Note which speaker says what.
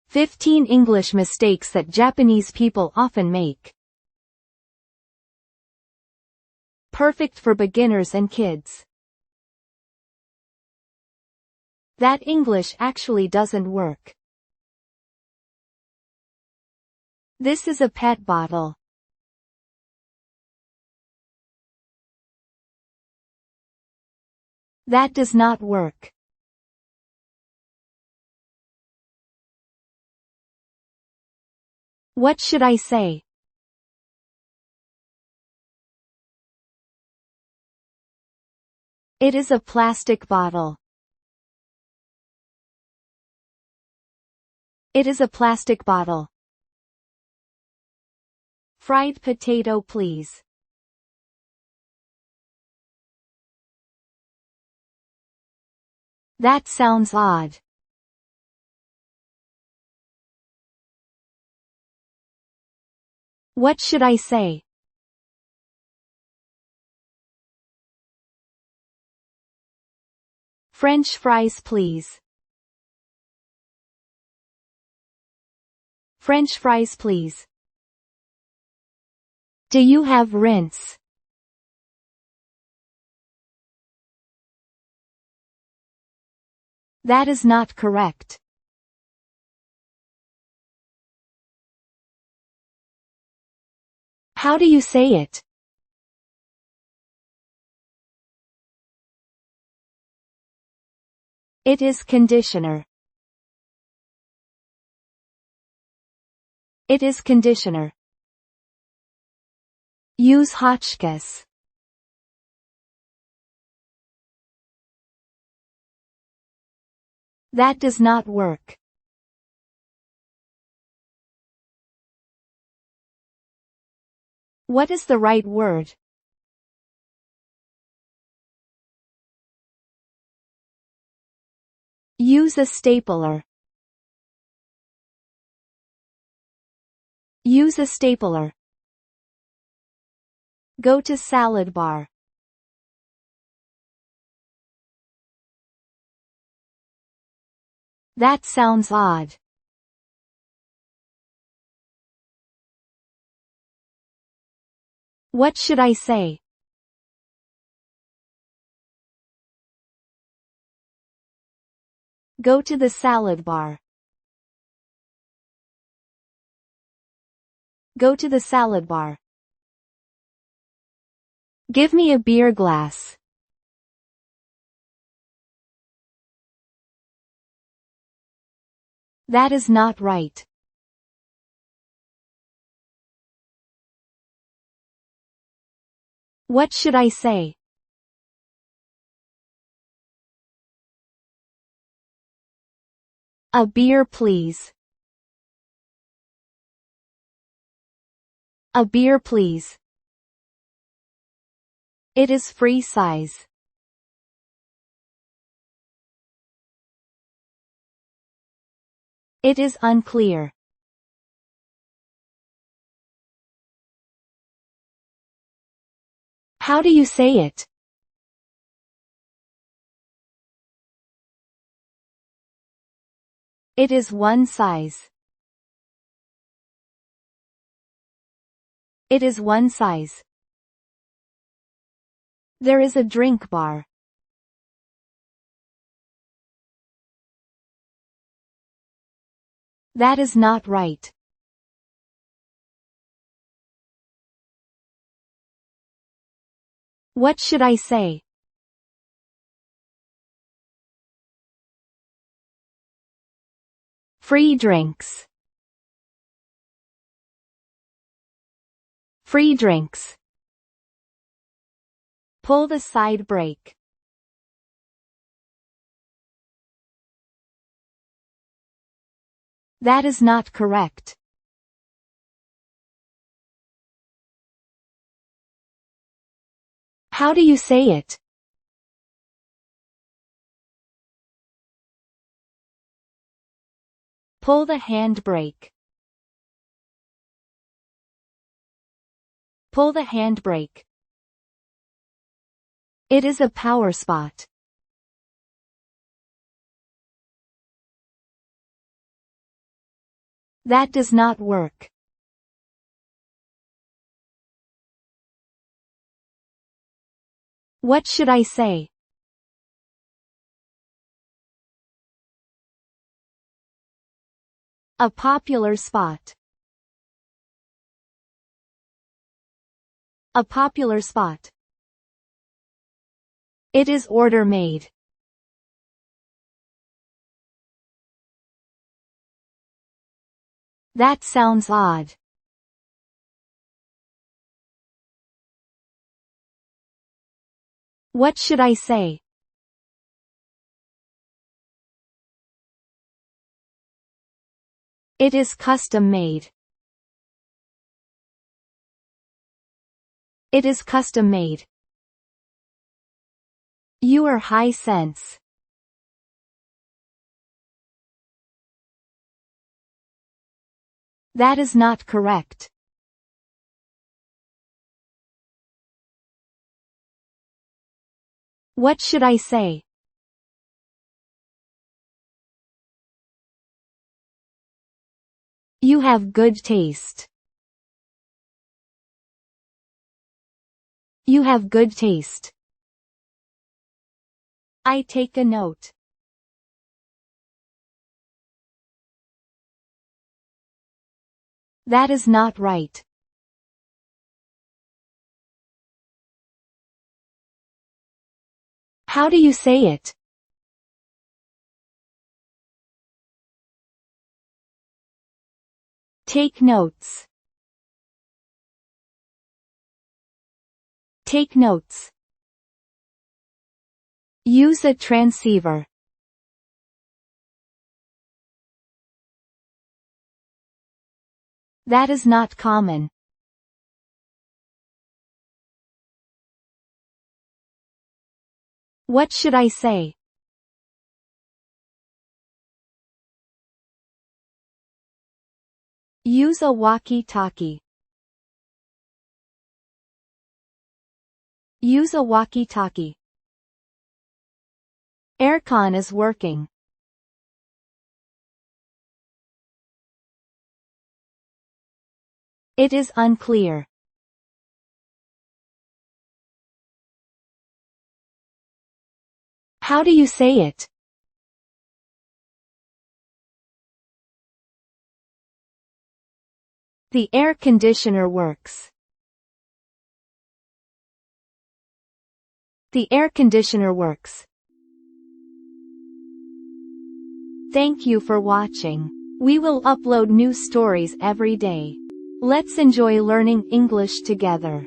Speaker 1: 15 English mistakes that Japanese people often make. Perfect for beginners and kids. That English actually doesn't work. This is a pet bottle. That does not work. What should I say? It is a plastic bottle. It is a plastic bottle. Fried potato, please. That sounds odd. What should I say? French fries, please. French fries, please. Do you have rinse? That is not correct. How do you say it? It is conditioner. It is conditioner. Use hotchkiss. That does not work. What is the right word? Use a stapler. Use a stapler. Go to salad bar. That sounds odd. What should I say? Go to the salad bar. Go to the salad bar. Give me a beer glass. That is not right. What should I say? A beer, please. A beer, please. It is free size. It is unclear. How do you say it? It is one size. It is one size. There is a drink bar. That is not right. What should I say? Free drinks. Free drinks. Pull the side brake. That is not correct. How do you say it? Pull the handbrake. Pull the handbrake. It is a power spot. That does not work. What should I say? A popular spot. A popular spot. It is order made. That sounds odd. What should I say? It is custom made. It is custom made. You are high sense. That is not correct. What should I say? You have good taste. You have good taste. I take a note. That is not right. How do you say it? Take notes. Take notes. Use a transceiver. That is not common. What should I say? Use a walkie-talkie. Use a walkie-talkie. Aircon is working. It is unclear. How do you say it? The air conditioner works. The air conditioner works. Thank you for watching. We will upload new stories every day. Let's enjoy learning English together.